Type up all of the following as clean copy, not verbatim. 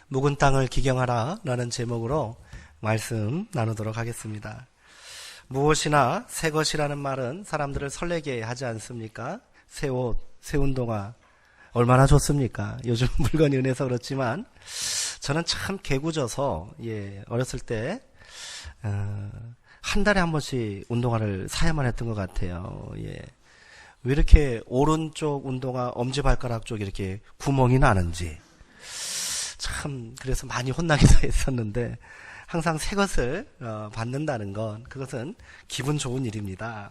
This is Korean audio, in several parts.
묵은 땅을 기경하라 라는 제목으로 말씀 나누도록 하겠습니다. 무엇이나 새 것이라는 말은 사람들을 설레게 하지 않습니까? 새 옷, 새 운동화 얼마나 좋습니까? 요즘 물건이 은해서 그렇지만 저는 참 개구져서 어렸을 때 한 달에 한 번씩 운동화를 사야만 했던 것 같아요. 왜 이렇게 오른쪽 운동화 엄지발가락 쪽 이렇게 구멍이 나는지 참 그래서 많이 혼나기도 했었는데 항상 새 것을 받는다는 건 그것은 기분 좋은 일입니다.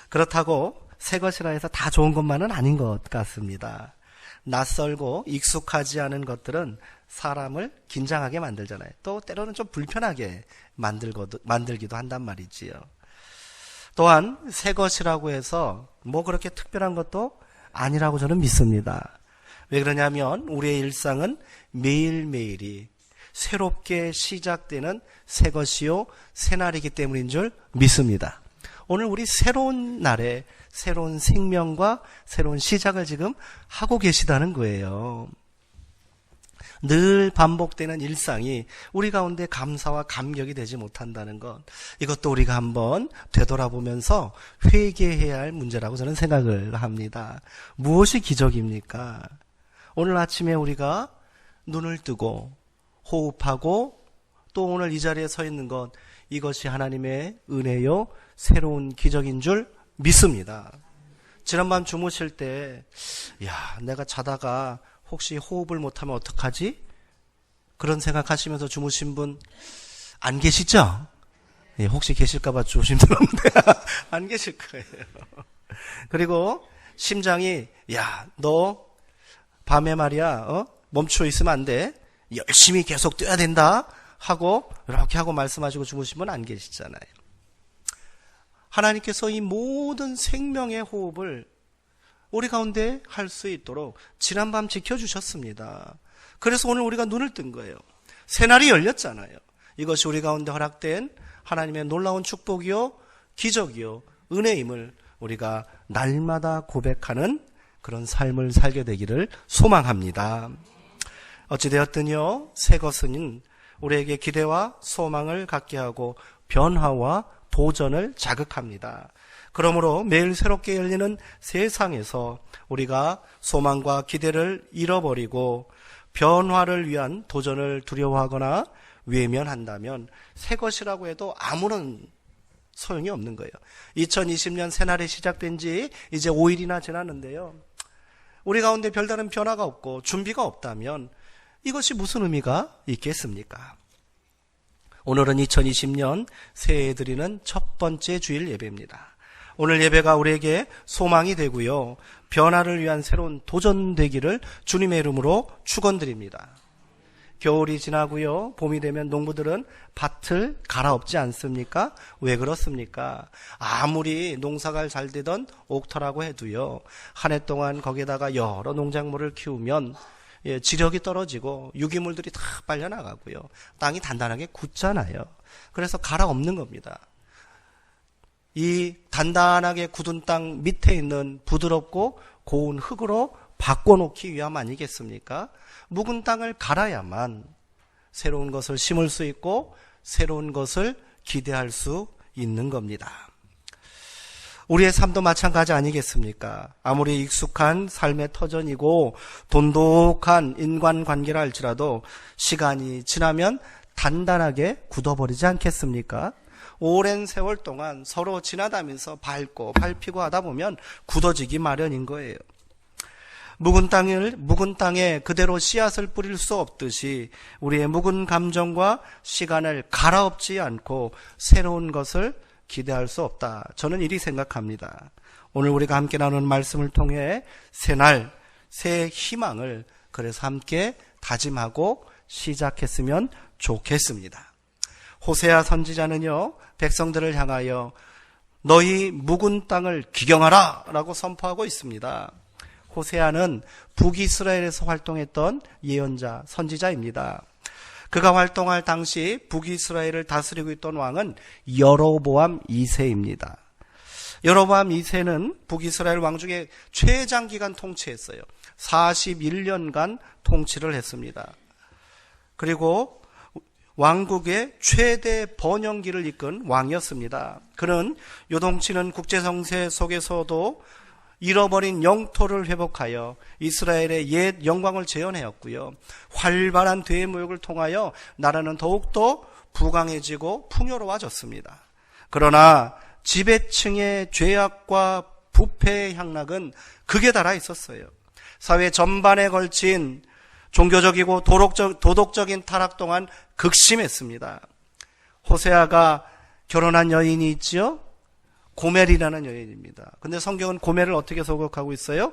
그렇다고 새 것이라 해서 다 좋은 것만은 아닌 것 같습니다. 낯설고 익숙하지 않은 것들은 사람을 긴장하게 만들잖아요. 또 때로는 좀 불편하게 만들기도 한단 말이지요. 또한 새 것이라고 해서 뭐 그렇게 특별한 것도 아니라고 저는 믿습니다. 왜 그러냐면 우리의 일상은 매일매일이 새롭게 시작되는 새 것이요 새날이기 때문인 줄 믿습니다. 오늘 우리 새로운 날에 새로운 생명과 새로운 시작을 지금 하고 계시다는 거예요. 늘 반복되는 일상이 우리 가운데 감사와 감격이 되지 못한다는 것, 이것도 우리가 한번 되돌아보면서 회개해야 할 문제라고 저는 생각을 합니다. 무엇이 기적입니까? 오늘 아침에 우리가 눈을 뜨고 호흡하고 또 오늘 이 자리에 서 있는 것, 이것이 하나님의 은혜요 새로운 기적인 줄 믿습니다. 지난밤 주무실 때 내가 자다가 혹시 호흡을 못하면 어떡하지? 그런 생각하시면서 주무신 분 안 계시죠? 혹시 계실까봐 조심스러운데 안 계실 거예요. 그리고 심장이 너 밤에 말이야 멈춰 있으면 안 돼. 열심히 계속 뛰어야 된다 하고 이렇게 하고 말씀하시고 주무신 분 안 계시잖아요. 하나님께서 이 모든 생명의 호흡을 우리 가운데 할 수 있도록 지난밤 지켜주셨습니다. 그래서 오늘 우리가 눈을 뜬 거예요. 새날이 열렸잖아요. 이것이 우리 가운데 허락된 하나님의 놀라운 축복이요 기적이요 은혜임을 우리가 날마다 고백하는 그런 삶을 살게 되기를 소망합니다. 어찌되었든요 새 것은 우리에게 기대와 소망을 갖게 하고 변화와 도전을 자극합니다. 그러므로 매일 새롭게 열리는 세상에서 우리가 소망과 기대를 잃어버리고 변화를 위한 도전을 두려워하거나 외면한다면 새 것이라고 해도 아무런 소용이 없는 거예요. 2020년 새날이 시작된 지 이제 5일이나 지났는데요. 우리 가운데 별다른 변화가 없고 준비가 없다면 이것이 무슨 의미가 있겠습니까? 오늘은 2020년 새해에 드리는 첫 번째 주일 예배입니다. 오늘 예배가 우리에게 소망이 되고요. 변화를 위한 새로운 도전 되기를 주님의 이름으로 축원드립니다. 겨울이 지나고요. 봄이 되면 농부들은 밭을 갈아엎지 않습니까? 왜 그렇습니까? 아무리 농사가 잘 되던 옥터라고 해도요. 한 해 동안 거기에다가 여러 농작물을 키우면 지력이 떨어지고 유기물들이 다 빨려나가고요. 땅이 단단하게 굳잖아요. 그래서 갈아엎는 겁니다. 이 단단하게 굳은 땅 밑에 있는 부드럽고 고운 흙으로 바꿔놓기 위함 아니겠습니까? 묵은 땅을 갈아야만 새로운 것을 심을 수 있고 새로운 것을 기대할 수 있는 겁니다. 우리의 삶도 마찬가지 아니겠습니까? 아무리 익숙한 삶의 터전이고 돈독한 인간관계라 할지라도 시간이 지나면 단단하게 굳어버리지 않겠습니까? 오랜 세월 동안 서로 지나다니면서 밟히고 하다 보면 굳어지기 마련인 거예요. 묵은 땅에 그대로 씨앗을 뿌릴 수 없듯이 우리의 묵은 감정과 시간을 갈아엎지 않고 새로운 것을 기대할 수 없다. 저는 이리 생각합니다. 오늘 우리가 함께 나누는 말씀을 통해 새날, 새 희망을 그래서 함께 다짐하고 시작했으면 좋겠습니다. 호세아 선지자는요, 백성들을 향하여 너희 묵은 땅을 기경하라 라고 선포하고 있습니다. 호세아는 북이스라엘에서 활동했던 예언자, 선지자입니다. 그가 활동할 당시 북이스라엘을 다스리고 있던 왕은 여로보암 2세입니다. 여로보암 2세는 북이스라엘 왕 중에 최장기간 통치했어요. 41년간 통치를 했습니다. 그리고 왕국의 최대 번영기를 이끈 왕이었습니다. 그는 요동치는 국제정세 속에서도 잃어버린 영토를 회복하여 이스라엘의 옛 영광을 재현하였고요. 활발한 대무역을 통하여 나라는 더욱더 부강해지고 풍요로워졌습니다. 그러나 지배층의 죄악과 부패의 향락은 극에 달하 있었어요. 사회 전반에 걸친 종교적이고 도덕적인 타락 동안 극심했습니다. 호세아가 결혼한 여인이 있지요? 고멜이라는 여인입니다. 근데 성경은 고멜을 어떻게 소개하고 있어요?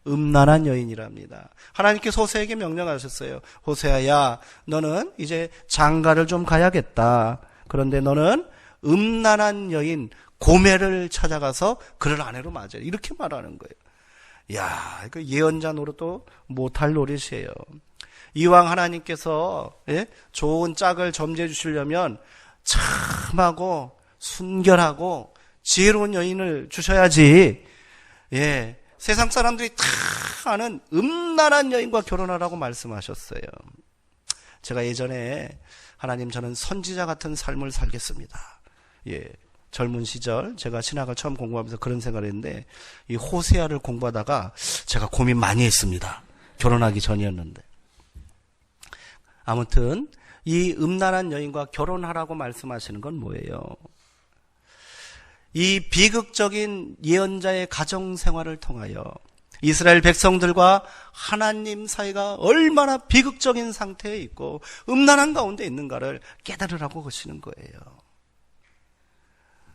음란한 여인이랍니다. 하나님께서 호세에게 명령하셨어요. 호세아야, 너는 이제 장가를 좀 가야겠다. 그런데 너는 음란한 여인 고멜을 찾아가서 그를 아내로 맞아. 이렇게 말하는 거예요. 야, 그 예언자 노릇도 못할 노릇이에요. 이왕 하나님께서 좋은 짝을 점지해 주시려면 참하고 순결하고 지혜로운 여인을 주셔야지. 세상 사람들이 다 아는 음란한 여인과 결혼하라고 말씀하셨어요. 제가 예전에 하나님, 저는 선지자 같은 삶을 살겠습니다. 젊은 시절 제가 신학을 처음 공부하면서 그런 생각을 했는데, 이 호세아를 공부하다가 제가 고민 많이 했습니다. 결혼하기 전이었는데. 아무튼 이 음란한 여인과 결혼하라고 말씀하시는 건 뭐예요? 이 비극적인 예언자의 가정 생활을 통하여 이스라엘 백성들과 하나님 사이가 얼마나 비극적인 상태에 있고 음란한 가운데 있는가를 깨달으라고 하시는 거예요.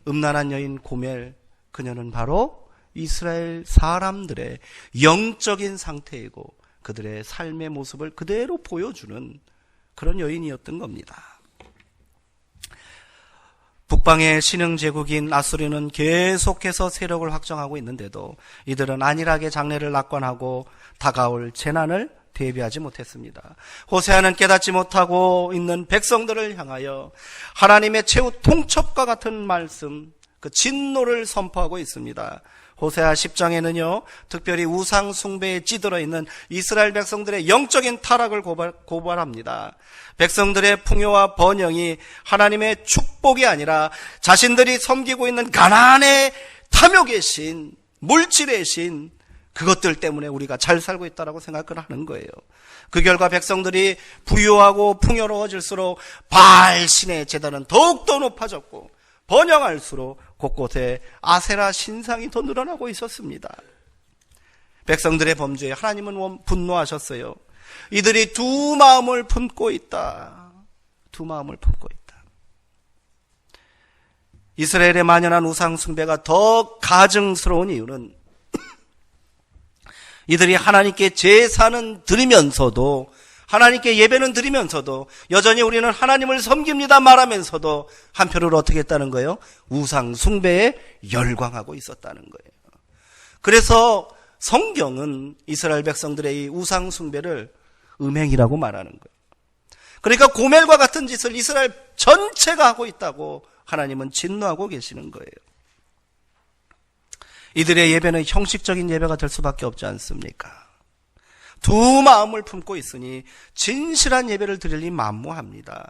음란한 여인 고멜, 그녀는 바로 이스라엘 사람들의 영적인 상태이고 그들의 삶의 모습을 그대로 보여주는 그런 여인이었던 겁니다. 북방의 신흥 제국인 아수르는 계속해서 세력을 확정하고 있는데도 이들은 안일하게 장래를 낙관하고 다가올 재난을 대비하지 못했습니다. 호세아는 깨닫지 못하고 있는 백성들을 향하여 하나님의 최후 통첩과 같은 말씀, 그 진노를 선포하고 있습니다. 호세아 10장에는요, 특별히 우상 숭배에 찌들어 있는 이스라엘 백성들의 영적인 타락을 고발합니다. 백성들의 풍요와 번영이 하나님의 축복이 아니라 자신들이 섬기고 있는 가나안의 탐욕의 신, 물질의 신, 그것들 때문에 우리가 잘 살고 있다라고 생각을 하는 거예요. 그 결과 백성들이 부유하고 풍요로워질수록 바알 신의 제단은 더욱더 높아졌고 번영할수록 곳곳에 아세라 신상이 더 늘어나고 있었습니다. 백성들의 범죄에 하나님은 분노하셨어요. 이들이 두 마음을 품고 있다. 두 마음을 품고 있다. 이스라엘의 만연한 우상 숭배가 더 가증스러운 이유는 이들이 하나님께 제사는 드리면서도, 하나님께 예배는 드리면서도 여전히 우리는 하나님을 섬깁니다 말하면서도 한편으로 어떻게 했다는 거예요? 우상 숭배에 열광하고 있었다는 거예요. 그래서 성경은 이스라엘 백성들의 이 우상 숭배를 음행이라고 말하는 거예요. 그러니까 고멜과 같은 짓을 이스라엘 전체가 하고 있다고 하나님은 진노하고 계시는 거예요. 이들의 예배는 형식적인 예배가 될 수밖에 없지 않습니까? 두 마음을 품고 있으니 진실한 예배를 드리니 만무합니다.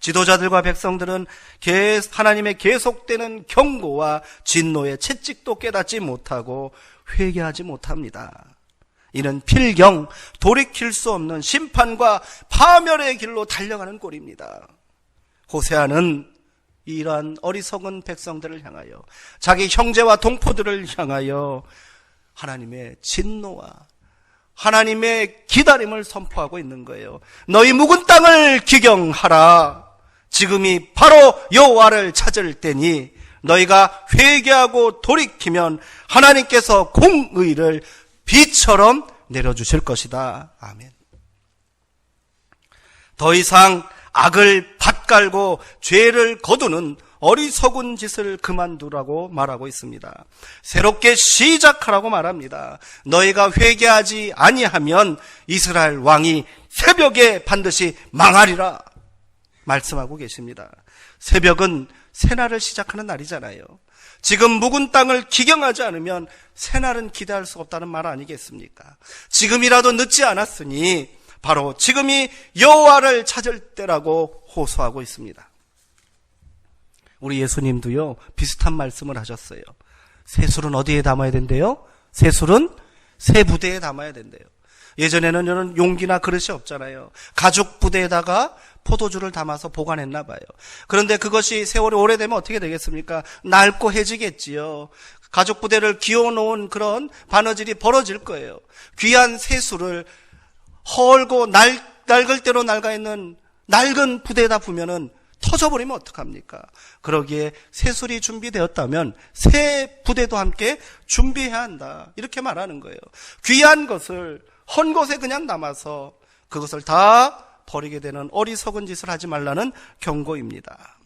지도자들과 백성들은 하나님의 계속되는 경고와 진노의 채찍도 깨닫지 못하고 회개하지 못합니다. 이는 필경 돌이킬 수 없는 심판과 파멸의 길로 달려가는 꼴입니다. 호세아는 이러한 어리석은 백성들을 향하여, 자기 형제와 동포들을 향하여 하나님의 진노와 하나님의 기다림을 선포하고 있는 거예요. 너희 묵은 땅을 기경하라. 지금이 바로 여호와를 찾을 때니 너희가 회개하고 돌이키면 하나님께서 공의를 비처럼 내려주실 것이다. 아멘. 더 이상 악을 밭갈고 죄를 거두는 어리석은 짓을 그만두라고 말하고 있습니다. 새롭게 시작하라고 말합니다. 너희가 회개하지 아니하면 이스라엘 왕이 새벽에 반드시 망하리라 말씀하고 계십니다. 새벽은 새날을 시작하는 날이잖아요. 지금 묵은 땅을 기경하지 않으면 새날은 기대할 수 없다는 말 아니겠습니까? 지금이라도 늦지 않았으니 바로 지금이 여호와를 찾을 때라고 호소하고 있습니다. 우리 예수님도요, 비슷한 말씀을 하셨어요. 새술은 어디에 담아야 된대요? 새술은 새 부대에 담아야 된대요. 예전에는 이런 용기나 그릇이 없잖아요. 가죽 부대에다가 포도주를 담아서 보관했나 봐요. 그런데 그것이 세월이 오래되면 어떻게 되겠습니까? 낡고 해지겠지요. 가죽 부대를 기어놓은 그런 바느질이 벌어질 거예요. 귀한 새술을 헐고 낡을 대로 낡아 있는 낡은 부대에다 부면은 터져버리면 어떡합니까? 그러기에 새술이 준비되었다면 새 부대도 함께 준비해야 한다. 이렇게 말하는 거예요. 귀한 것을 헌 곳에 그냥 남아서 그것을 다 버리게 되는 어리석은 짓을 하지 말라는 경고입니다.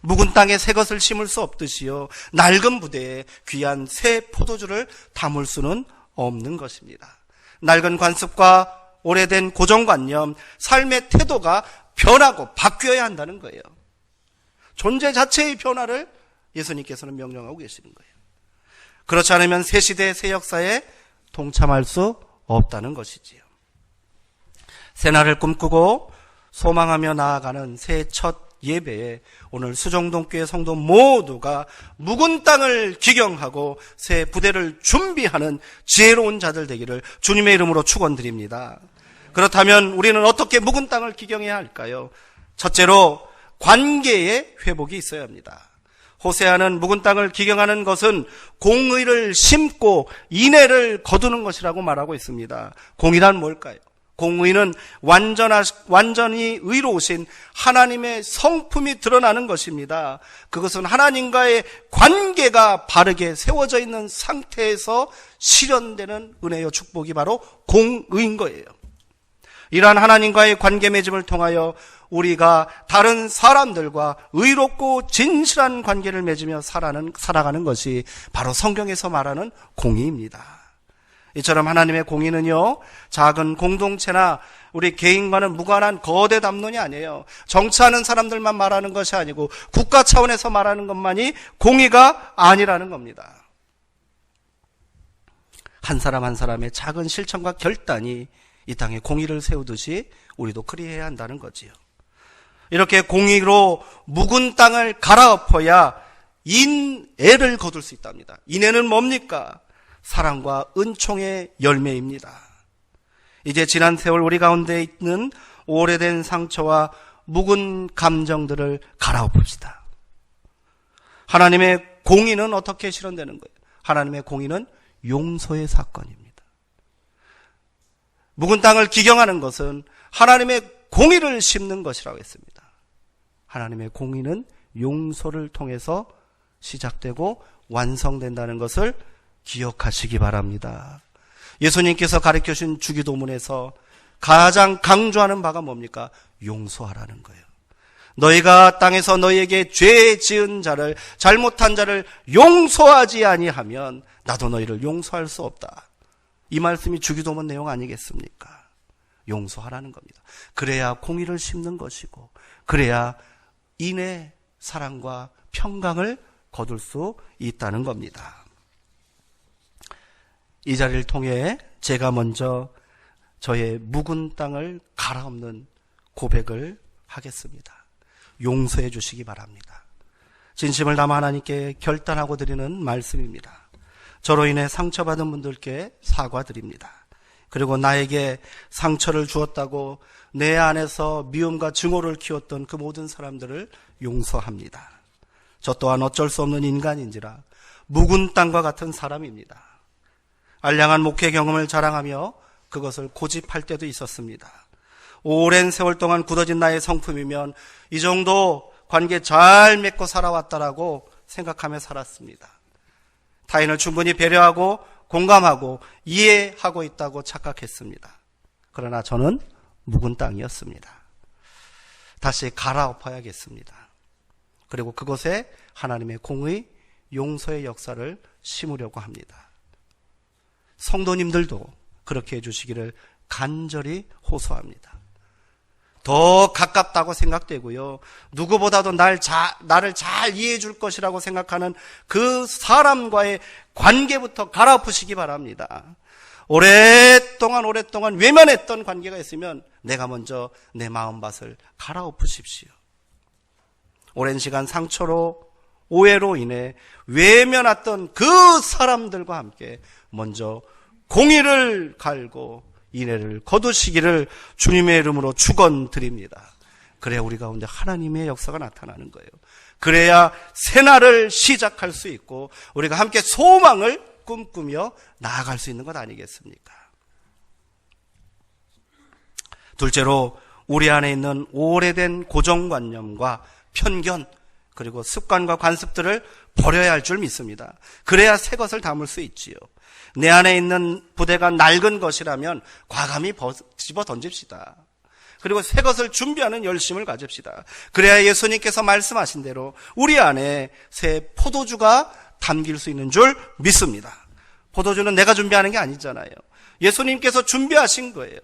묵은 땅에 새 것을 심을 수 없듯이요, 낡은 부대에 귀한 새 포도주를 담을 수는 없는 것입니다. 낡은 관습과 오래된 고정관념, 삶의 태도가 변하고 바뀌어야 한다는 거예요. 존재 자체의 변화를 예수님께서는 명령하고 계시는 거예요. 그렇지 않으면 새 시대, 새 역사에 동참할 수 없다는 것이지요. 새날을 꿈꾸고 소망하며 나아가는 새 첫 예배에 오늘 수정동교회 성도 모두가 묵은 땅을 기경하고 새 부대를 준비하는 지혜로운 자들 되기를 주님의 이름으로 축원드립니다. 그렇다면 우리는 어떻게 묵은 땅을 기경해야 할까요? 첫째로 관계의 회복이 있어야 합니다. 호세아는 묵은 땅을 기경하는 것은 공의를 심고 인애를 거두는 것이라고 말하고 있습니다. 공의란 뭘까요? 공의는 완전히 의로우신 하나님의 성품이 드러나는 것입니다. 그것은 하나님과의 관계가 바르게 세워져 있는 상태에서 실현되는 은혜요 축복이 바로 공의인 거예요. 이러한 하나님과의 관계 맺음을 통하여 우리가 다른 사람들과 의롭고 진실한 관계를 맺으며 살아가는 것이 바로 성경에서 말하는 공의입니다. 이처럼 하나님의 공의는요, 작은 공동체나 우리 개인과는 무관한 거대 담론이 아니에요. 정치하는 사람들만 말하는 것이 아니고 국가 차원에서 말하는 것만이 공의가 아니라는 겁니다. 한 사람 한 사람의 작은 실천과 결단이 이 땅에 공의를 세우듯이 우리도 그리해야 한다는 거지요. 이렇게 공의로 묵은 땅을 갈아엎어야 인애를 거둘 수 있답니다. 인애는 뭡니까? 사랑과 은총의 열매입니다. 이제 지난 세월 우리 가운데 있는 오래된 상처와 묵은 감정들을 갈아엎읍시다. 하나님의 공의는 어떻게 실현되는 거예요? 하나님의 공의는 용서의 사건입니다. 묵은 땅을 기경하는 것은 하나님의 공의를 심는 것이라고 했습니다. 하나님의 공의는 용서를 통해서 시작되고 완성된다는 것을 기억하시기 바랍니다. 예수님께서 가르쳐주신 주기도문에서 가장 강조하는 바가 뭡니까? 용서하라는 거예요. 너희가 땅에서 너희에게 죄 지은 자를, 잘못한 자를 용서하지 아니하면 나도 너희를 용서할 수 없다. 이 말씀이 주기도문 내용 아니겠습니까? 용서하라는 겁니다. 그래야 공의를 심는 것이고, 그래야 인의 사랑과 평강을 거둘 수 있다는 겁니다. 이 자리를 통해 제가 먼저 저의 묵은 땅을 갈아엎는 고백을 하겠습니다. 용서해 주시기 바랍니다. 진심을 담아 하나님께 결단하고 드리는 말씀입니다. 저로 인해 상처받은 분들께 사과드립니다. 그리고 나에게 상처를 주었다고 내 안에서 미움과 증오를 키웠던 그 모든 사람들을 용서합니다. 저 또한 어쩔 수 없는 인간인지라 묵은 땅과 같은 사람입니다. 알량한 목회 경험을 자랑하며 그것을 고집할 때도 있었습니다. 오랜 세월 동안 굳어진 나의 성품이면 이 정도 관계 잘 맺고 살아왔다라고 생각하며 살았습니다. 타인을 충분히 배려하고 공감하고 이해하고 있다고 착각했습니다. 그러나 저는 묵은 땅이었습니다. 다시 갈아엎어야겠습니다. 그리고 그곳에 하나님의 공의, 용서의 역사를 심으려고 합니다. 성도님들도 그렇게 해주시기를 간절히 호소합니다. 더 가깝다고 생각되고요, 누구보다도 나를 잘 이해해 줄 것이라고 생각하는 그 사람과의 관계부터 갈아엎으시기 바랍니다. 오랫동안 외면했던 관계가 있으면 내가 먼저 내 마음밭을 갈아엎으십시오. 오랜 시간 상처로 오해로 인해 외면했던 그 사람들과 함께 먼저 공의를 갈고 인애를 거두시기를 주님의 이름으로 축원드립니다. 그래야 우리 가운데 하나님의 역사가 나타나는 거예요. 그래야 새날을 시작할 수 있고 우리가 함께 소망을 꿈꾸며 나아갈 수 있는 것 아니겠습니까? 둘째로 우리 안에 있는 오래된 고정관념과 편견 그리고 습관과 관습들을 버려야 할 줄 믿습니다. 그래야 새 것을 담을 수 있지요. 내 안에 있는 부대가 낡은 것이라면 과감히 집어 던집시다. 그리고 새 것을 준비하는 열심을 가집시다. 그래야 예수님께서 말씀하신 대로 우리 안에 새 포도주가 담길 수 있는 줄 믿습니다. 포도주는 내가 준비하는 게 아니잖아요. 예수님께서 준비하신 거예요.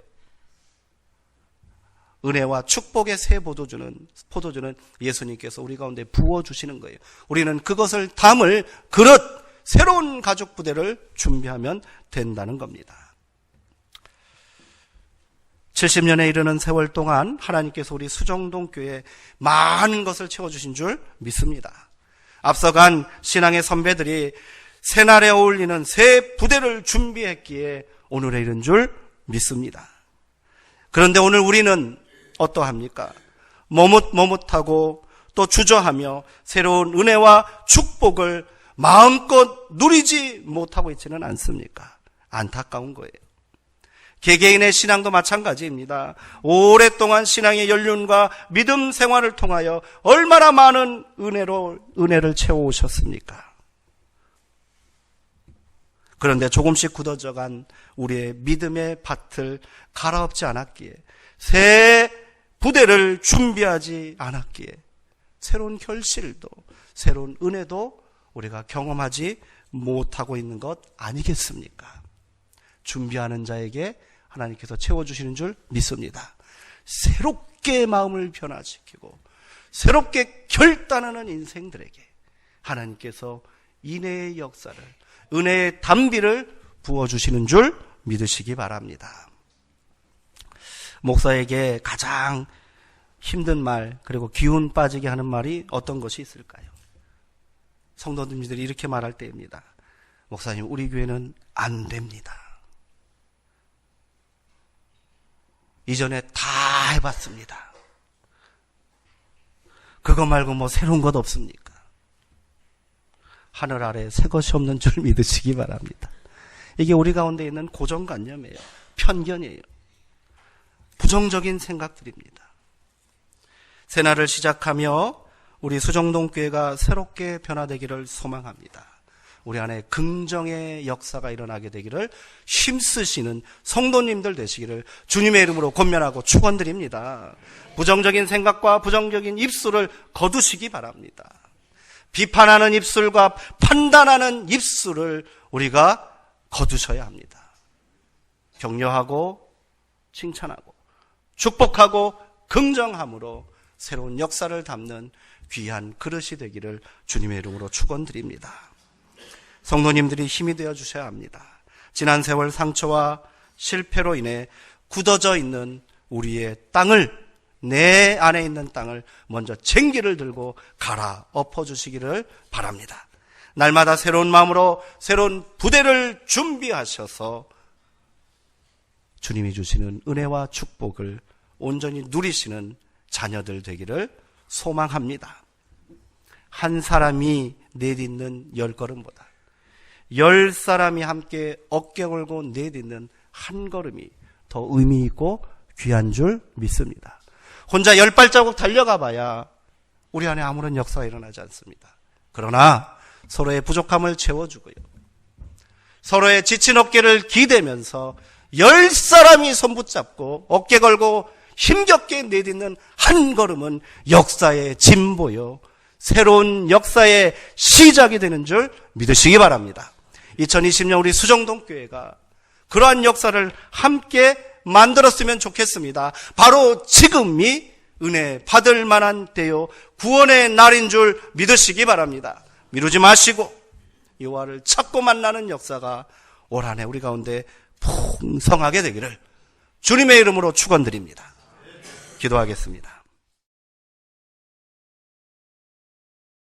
은혜와 축복의 새 포도주는 예수님께서 우리 가운데 부어주시는 거예요. 우리는 그것을 담을 그릇, 새로운 가족 부대를 준비하면 된다는 겁니다. 70년에 이르는 세월 동안 하나님께서 우리 수정동 교회에 많은 것을 채워주신 줄 믿습니다. 앞서간 신앙의 선배들이 새날에 어울리는 새 부대를 준비했기에 오늘에 이른 줄 믿습니다. 그런데 오늘 우리는 어떠합니까? 머뭇머뭇하고 또 주저하며 새로운 은혜와 축복을 마음껏 누리지 못하고 있지는 않습니까? 안타까운 거예요. 개개인의 신앙도 마찬가지입니다. 오랫동안 신앙의 연륜과 믿음 생활을 통하여 얼마나 많은 은혜를 채워오셨습니까? 그런데 조금씩 굳어져간 우리의 믿음의 밭을 갈아엎지 않았기에, 새 부대를 준비하지 않았기에 새로운 결실도 새로운 은혜도 우리가 경험하지 못하고 있는 것 아니겠습니까? 준비하는 자에게 하나님께서 채워주시는 줄 믿습니다. 새롭게 마음을 변화시키고 새롭게 결단하는 인생들에게 하나님께서 인애의 역사를, 은혜의 단비를 부어주시는 줄 믿으시기 바랍니다. 목사에게 가장 힘든 말, 그리고 기운 빠지게 하는 말이 어떤 것이 있을까요? 성도님들이 이렇게 말할 때입니다. 목사님, 우리 교회는 안 됩니다. 이전에 다 해봤습니다. 그거 말고 뭐 새로운 것 없습니까? 하늘 아래 새 것이 없는 줄 믿으시기 바랍니다. 이게 우리 가운데 있는 고정관념이에요. 편견이에요. 부정적인 생각들입니다. 새날을 시작하며 우리 수정동교회가 새롭게 변화되기를 소망합니다. 우리 안에 긍정의 역사가 일어나게 되기를 힘쓰시는 성도님들 되시기를 주님의 이름으로 권면하고 축원드립니다. 부정적인 생각과 부정적인 입술을 거두시기 바랍니다. 비판하는 입술과 판단하는 입술을 우리가 거두셔야 합니다. 격려하고 칭찬하고 축복하고 긍정함으로 새로운 역사를 담는 귀한 그릇이 되기를 주님의 이름으로 축원드립니다. 성도님들이 힘이 되어 주셔야 합니다. 지난 세월 상처와 실패로 인해 굳어져 있는 우리의 땅을, 내 안에 있는 땅을 먼저 쟁기를 들고 갈아엎어 주시기를 바랍니다. 날마다 새로운 마음으로 새로운 부대를 준비하셔서 주님이 주시는 은혜와 축복을 온전히 누리시는 자녀들 되기를 소망합니다. 한 사람이 내딛는 10걸음보다 10사람이 함께 어깨 걸고 내딛는 한 걸음이 더 의미 있고 귀한 줄 믿습니다. 혼자 10발자국 달려가 봐야 우리 안에 아무런 역사가 일어나지 않습니다. 그러나 서로의 부족함을 채워주고요, 서로의 지친 어깨를 기대면서 10사람이 손붙잡고 어깨 걸고 힘겹게 내딛는 한 걸음은 역사의 진보요, 새로운 역사의 시작이 되는 줄 믿으시기 바랍니다. 2020년 우리 수정동교회가 그러한 역사를 함께 만들었으면 좋겠습니다. 바로 지금이 은혜 받을 만한 때요, 구원의 날인 줄 믿으시기 바랍니다. 미루지 마시고 여호와를 찾고 만나는 역사가 올 한 해 우리 가운데 풍성하게 되기를 주님의 이름으로 축원드립니다. 기도하겠습니다.